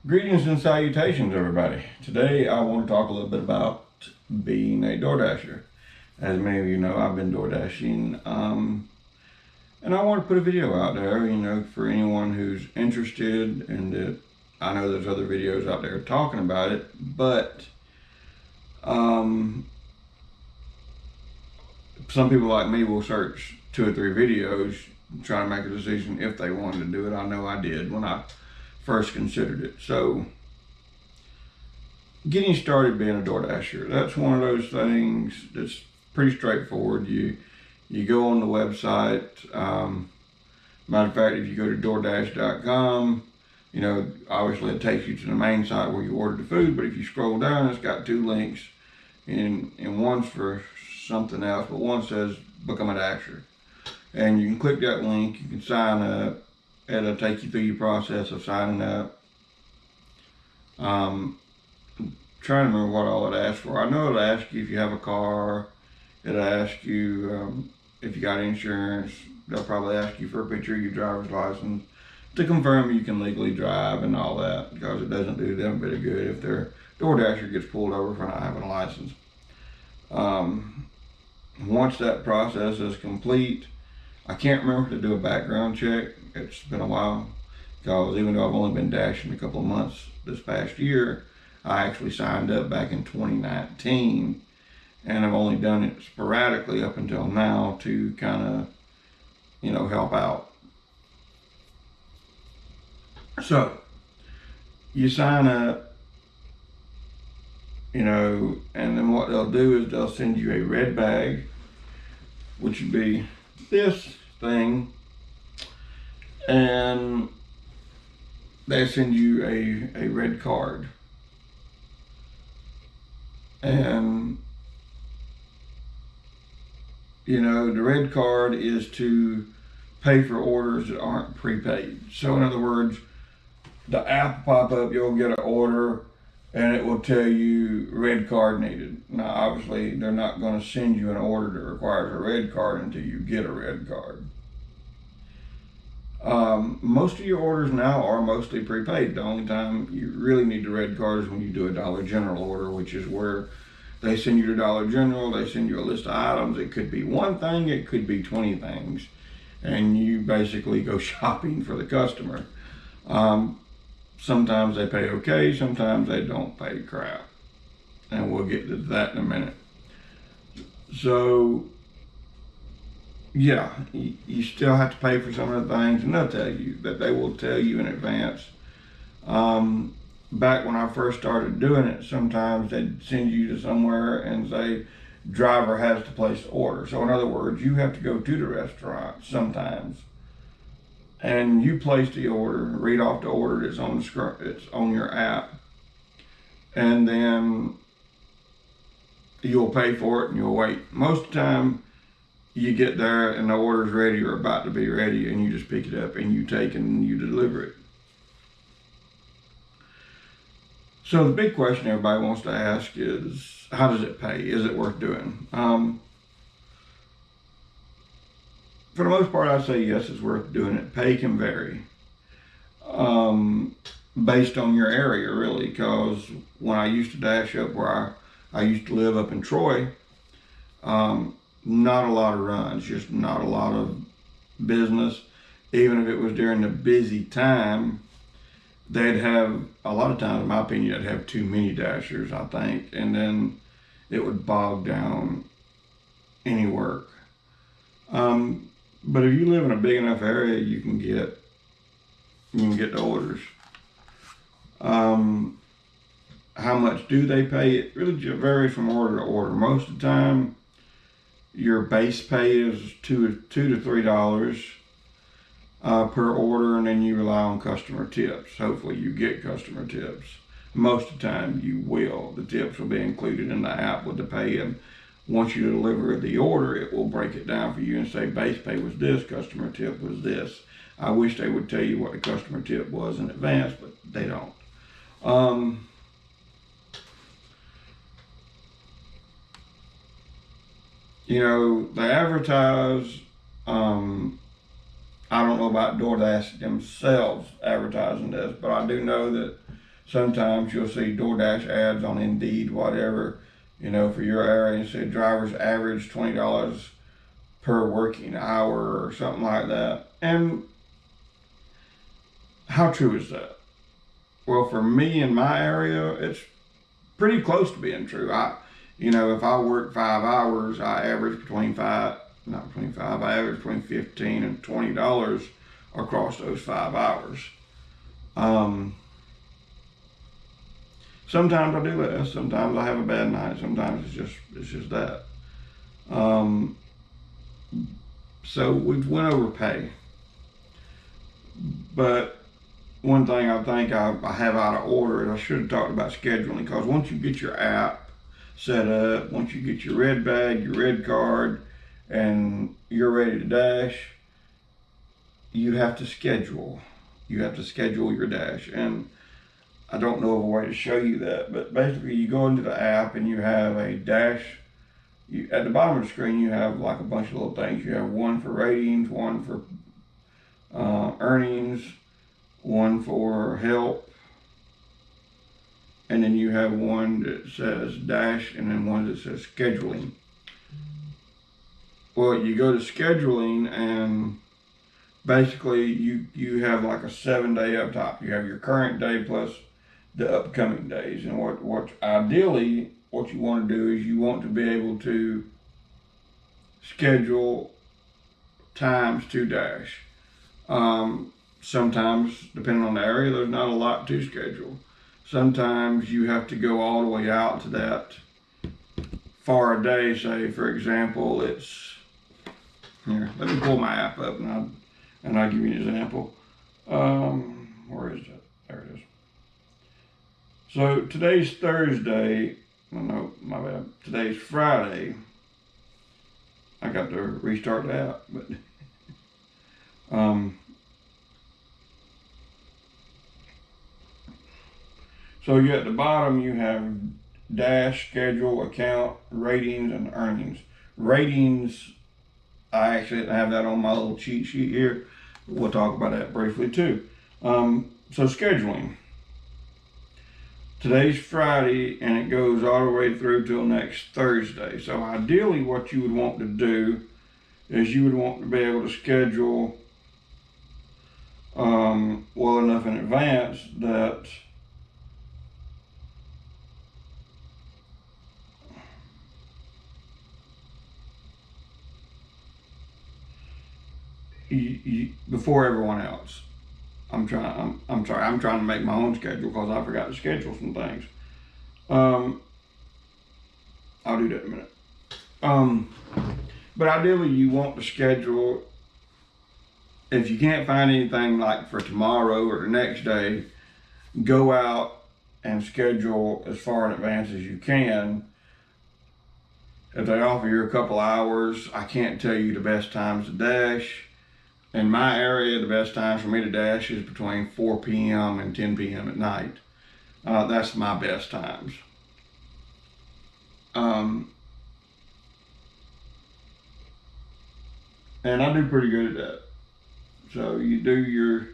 Greetings and salutations, everybody. Today I want to talk a little bit about being a DoorDasher. As many of you know, I've been DoorDashing, and I want to put a video out there, for anyone who's interested. And that I know there's other videos out there talking about it, but some people like me will search 2 or 3 videos, try to make a decision if they wanted to do it. I know I did when I first considered it. So getting started being a DoorDasher, that's one of those things that's pretty straightforward. You go on the website. Matter of fact, if you go to DoorDash.com, obviously it takes you to the main site where you order the food, but if you scroll down, it's got 2 links, and one's for something else, but one says Become a Dasher. And you can click that link, you can sign up. It'll take you through your process of signing up. I'm trying to remember what all it asks for. I know it'll ask you if you have a car. It'll ask you if you got insurance. They'll probably ask you for a picture of your driver's license to confirm you can legally drive and all that, because it doesn't do them a bit of good if their DoorDasher gets pulled over for not having a license. Once that process is complete, I can't remember to do a background check. It's been a while, because even though I've only been dashing a couple of months this past year, I actually signed up back in 2019, and I've only done it sporadically up until now to kind of, help out. So you sign up, and then what they'll do is they'll send you a red bag, which would be this thing, and they send you a red card. And the red card is to pay for orders that aren't prepaid. So in other words, the app will pop up, you'll get an order, and it will tell you red card needed. Now obviously they're not going to send you an order that requires a red card until you get a red card. Most of your orders now are mostly prepaid. The only time you really need the red card is when you do a Dollar General order, which is where they send you to Dollar General, they send you a list of items. It could be one thing, it could be 20 things, and you basically go shopping for the customer. Sometimes they pay okay, sometimes they don't pay crap, and we'll get to that in a minute. So yeah, you still have to pay for some of the things, and they'll tell you that. They will tell you in advance. Back when I first started doing it, sometimes they'd send you to somewhere and say, driver has to place the order. So in other words, you have to go to the restaurant sometimes, and you place the order, read off the order that's on the screen, it's on your app, and then you'll pay for it and you'll wait. Most of the time, you get there and the order's ready or about to be ready, and you just pick it up and you take and you deliver it. So the big question everybody wants to ask is, how does it pay? Is it worth doing? For the most part, I'd say yes, it's worth doing it. Pay can vary based on your area, really, because when I used to dash up where I used to live up in Troy, not a lot of runs, just not a lot of business. Even if it was during the busy time, they'd have, a lot of times, in my opinion, they'd have too many dashers, I think, and then it would bog down any work. But if you live in a big enough area, you can get the orders. How much do they pay? It really varies from order to order. Most of the time, your base pay is $2 to $3 per order, and then you rely on customer tips. Hopefully you get customer tips. Most of the time you will. The tips will be included in the app with the pay, and once you deliver the order, it will break it down for you and say base pay was this, customer tip was this. I wish they would tell you what the customer tip was in advance, but they don't. They advertise, I don't know about DoorDash themselves advertising this, but I do know that Sometimes you'll see DoorDash ads on Indeed, whatever, for your area, and say drivers average $20 per working hour or something like that. And how true is that? Well, for me in my area, it's pretty close to being true. If I work 5 hours, I average I average between 15 and $20 across those 5 hours. Sometimes I do less. Sometimes I have a bad night. Sometimes it's just that. So we've went over pay, but one thing I think I have out of order is I should have talked about scheduling, because once you get your app set up, once you get your red bag, your red card, and you're ready to dash, you have to schedule. You have to schedule your dash. And I don't know of a way to show you that, but basically you go into the app and you have a dash. At the bottom of the screen, you have like a bunch of little things. You have one for ratings, one for earnings, one for help, and then you have one that says dash, and then one that says scheduling. Well, you go to scheduling, and basically you have like a 7-day up top. You have your current day plus the upcoming days. And what ideally what you want to do is you want to be able to schedule times to dash. Sometimes, depending on the area, there's not a lot to schedule. Sometimes you have to go all the way out to that far a day. Say, for example, it's here. Let me pull my app up and I'll give you an example. Where is it? There it is. So today's Thursday. No, my bad. Today's Friday. I got to restart the app, but so you at the bottom you have dash, schedule, account, ratings, and earnings. Ratings, I actually didn't have that on my little cheat sheet here. We'll talk about that briefly too. So scheduling. Today's Friday and it goes all the way through till next Thursday. So ideally what you would want to do is you would want to be able to schedule well enough in advance that before everyone else. I'm sorry, I'm trying to make my own schedule because I forgot to schedule some things. I'll do that in a minute. But ideally you want to schedule, if you can't find anything like for tomorrow or the next day, go out and schedule as far in advance as you can. If they offer you a couple hours, I can't tell you the best times to dash. In my area, the best time for me to dash is between 4 p.m. and 10 p.m. at night. That's my best times. And I do pretty good at that. So you do you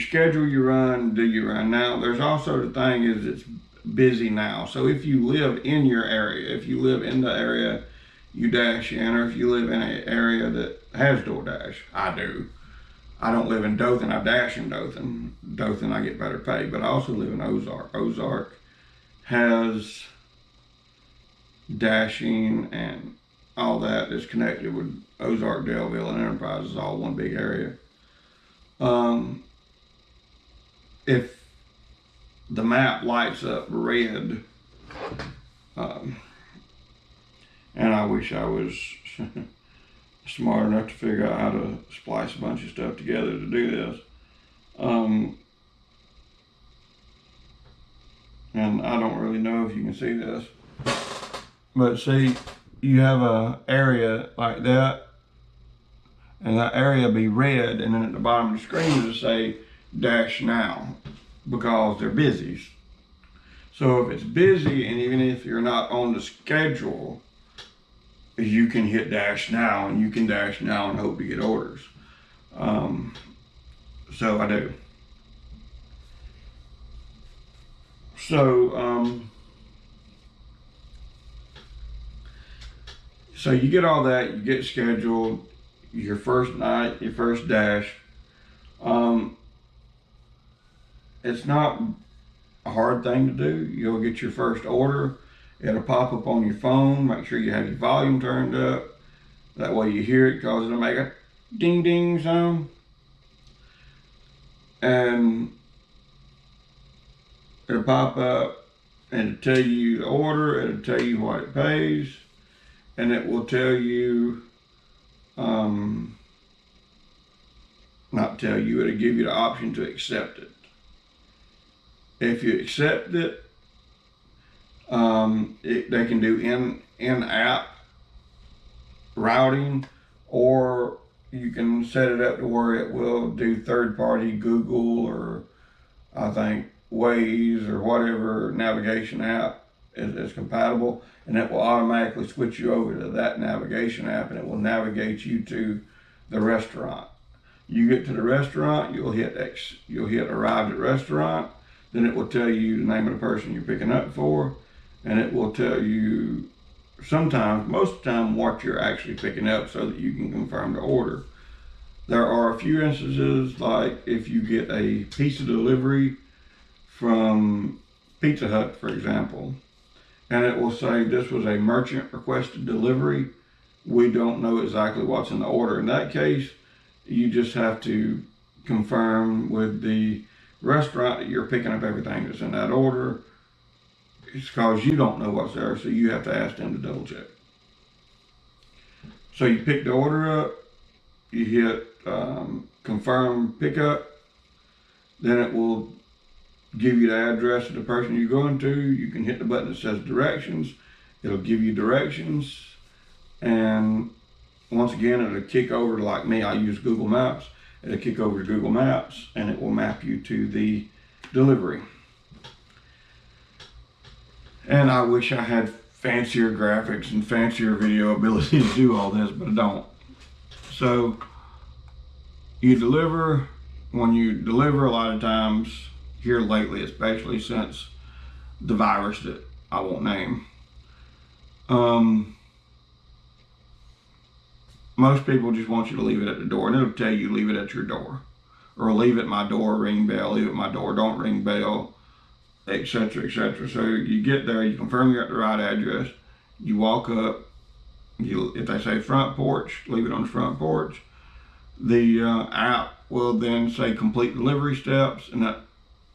schedule your run, do your run. Now, there's also the thing is it's busy now. So if you live in your area, if you live in the area you dash in, or if you live in an area that has DoorDash, I do. I don't live in Dothan, I dash in Dothan. Dothan, I get better pay, but I also live in Ozark. Ozark has dashing and all that is connected with Ozark, Delville, and Enterprise is all one big area. If the map lights up red, and I wish I was smart enough to figure out how to splice a bunch of stuff together to do this. And I don't really know if you can see this, but see, you have a area like that, and that area be red, and then at the bottom of the screen it'll say dash now, because they're busy. So if it's busy, and even if you're not on the schedule, you can hit dash now, and you can dash now and hope to get orders. So I do. So you get all that, you get scheduled, your first night, your first dash. It's not a hard thing to do. You'll get your first order. It'll pop up on your phone. Make sure you have your volume turned up. That way you hear it, because it'll make a ding ding sound. And it'll pop up and it'll tell you the order, it'll tell you what it pays, and it will tell you, not tell you, it'll give you the option to accept it. If you accept it, they can do in-app routing, or you can set it up to where it will do third-party Google, or I think Waze, or whatever navigation app is compatible, and it will automatically switch you over to that navigation app, and it will navigate you to the restaurant. You get to the restaurant, you'll hit arrived at restaurant, then it will tell you the name of the person you're picking up for, and it will tell you sometimes, most of the time, what you're actually picking up, so that you can confirm the order. There are a few instances, like if you get a pizza delivery from Pizza Hut, for example, and it will say this was a merchant requested delivery. We don't know exactly what's in the order. In that case, you just have to confirm with the restaurant that you're picking up everything that's in that order. It's because you don't know what's there, so you have to ask them to double check. So you pick the order up, you hit confirm pickup, then it will give you the address of the person you're going to. You can hit the button that says directions. It'll give you directions, and once again, it'll kick over to, like me, I use Google Maps. It'll kick over to Google Maps, and it will map you to the delivery. And I wish I had fancier graphics and fancier video ability to do all this, but I don't. So you deliver. When you deliver, a lot of times here lately, especially since the virus that I won't name, most people just want you to leave it at the door, and it'll tell you leave it at your door, or leave it at my door, ring bell, leave it at my door, don't ring bell, etc., etc. So you get there, you confirm you're at the right address, you walk up, if they say front porch, leave it on the front porch. The app will then say complete delivery steps, and that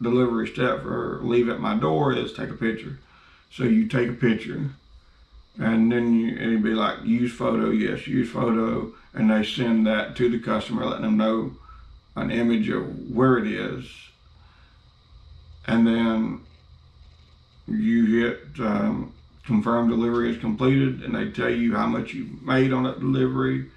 delivery step for leave at my door is take a picture. So you take a picture, and then it'll be like use photo, yes, use photo, and they send that to the customer, letting them know an image of where it is. And then you hit confirm delivery is completed, and they tell you how much you made on that delivery,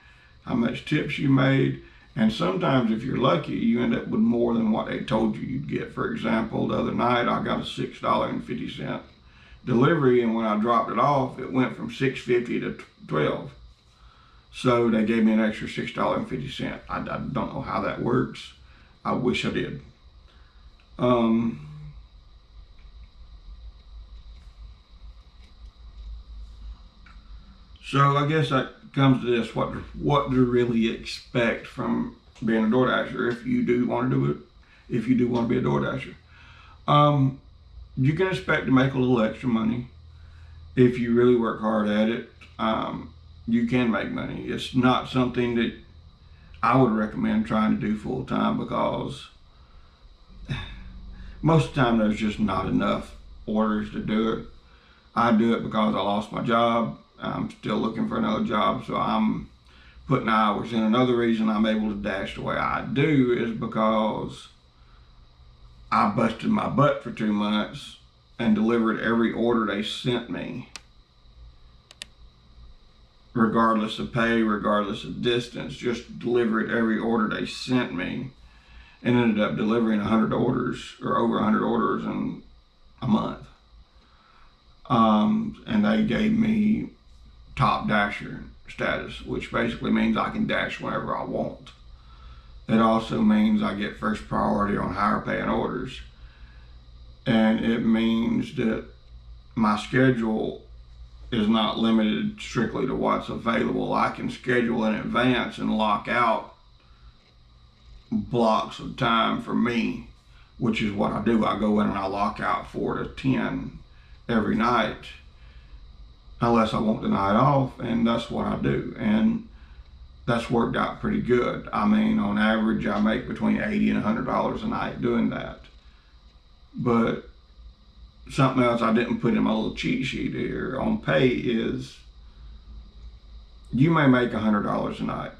how much tips you made. And sometimes, if you're lucky, you end up with more than what they told you you'd get. For example, the other night I got a $6.50 delivery, and when I dropped it off, it went from $6.50 to $12. So they gave me an extra $6.50. I don't know how that works. I wish I did. So I guess that comes to this: what to really expect from being a DoorDasher if you do want to do it, if you do want to be a DoorDasher. You can expect to make a little extra money if you really work hard at it. You can make money. It's not something that I would recommend trying to do full time, because most of the time there's just not enough orders to do it. I do it because I lost my job. I'm still looking for another job, so I'm putting hours in. Another reason I'm able to dash the way I do is because I busted my butt for 2 months and delivered every order they sent me, regardless of pay, regardless of distance. Just delivered every order they sent me, and ended up delivering 100 orders, or over 100 orders in a month. And they gave me top dasher status, which basically means I can dash whenever I want. It also means I get first priority on higher paying orders. and it means that my schedule is not limited strictly to what's available. I can schedule in advance and lock out blocks of time for me, which is what I do. I go in and I lock out 4 to 10 every night, unless I want the night off, and that's what I do. And that's worked out pretty good. I mean, on average, I make between $80 and $100 a night doing that. But something else I didn't put in my little cheat sheet here on pay is you may make $100 a night,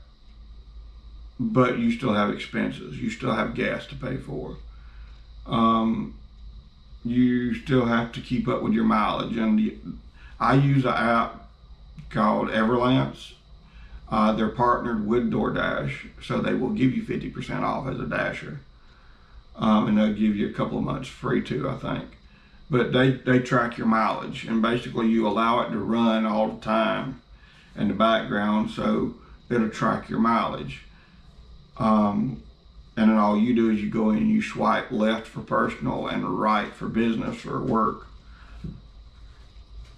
but you still have expenses. You still have gas to pay for. You still have to keep up with your mileage. And I use an app called Everlance. They're partnered with DoorDash, so they will give you 50% off as a dasher. And they'll give you a couple of months free too, I think. But they track your mileage, and basically you allow it to run all the time in the background, so it'll track your mileage. And then all you do is you go in and you swipe left for personal and right for business or work.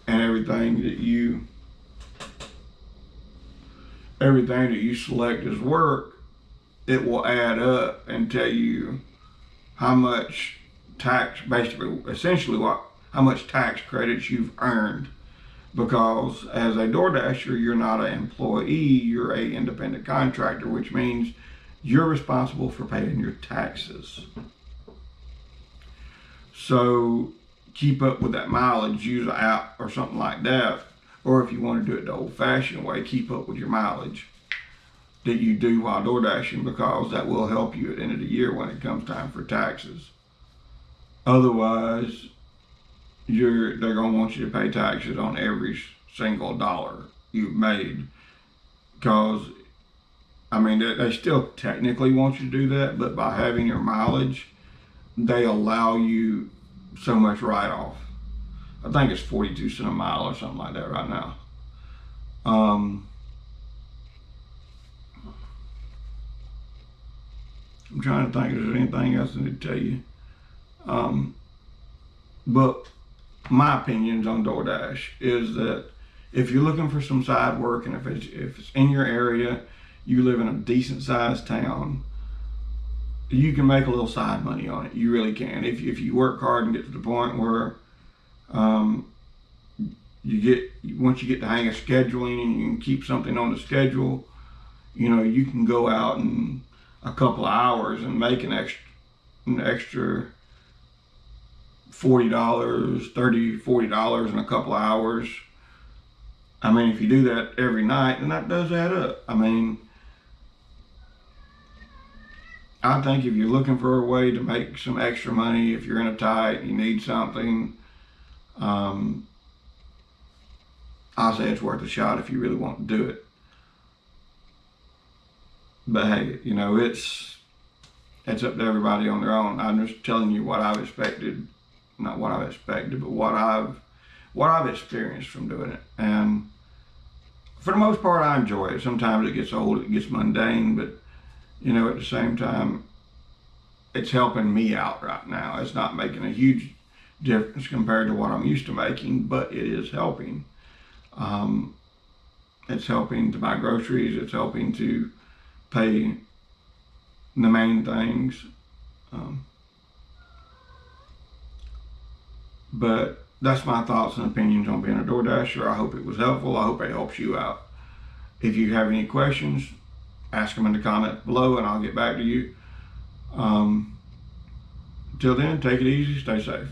And everything that you select as work, it will add up and tell you how much tax, how much tax credits you've earned. Because as a DoorDasher, you're not an employee, you're an independent contractor, which means you're responsible for paying your taxes. So keep up with that mileage, use an app or something like that. Or if you want to do it the old-fashioned way, keep up with your mileage that you do while door dashing, because that will help you at the end of the year when it comes time for taxes. Otherwise, they're going to want you to pay taxes on every single dollar you've made, because I mean, they still technically want you to do that, but by having your mileage, they allow you so much write-off. I think it's 42 cents a mile or something like that right now. I'm trying to think if there's anything else I need to tell you. But my opinions on DoorDash is that if you're looking for some side work, and if it's in your area, you live in a decent sized town, you can make a little side money on it. You really can. If you work hard and get to the point where once you get the hang of scheduling and you can keep something on the schedule, you can go out in a couple of hours and make an extra $40, $40 in a couple of hours. I mean, if you do that every night, then that does add up. I mean, I think if you're looking for a way to make some extra money, if you're in a tight, you need something, I say it's worth a shot if you really want to do it. But hey, it's up to everybody on their own. I'm just telling you what I've expected, not what I've expected, but what I've experienced from doing it. And for the most part, I enjoy it. Sometimes it gets old, it gets mundane, but at the same time, it's helping me out right now. It's not making a huge difference compared to what I'm used to making, but it is helping. It's helping to buy groceries. It's helping to pay the main things. But that's my thoughts and opinions on being a DoorDasher. I hope it was helpful. I hope it helps you out. If you have any questions, ask them in the comments below and I'll get back to you. Till then, take it easy, stay safe.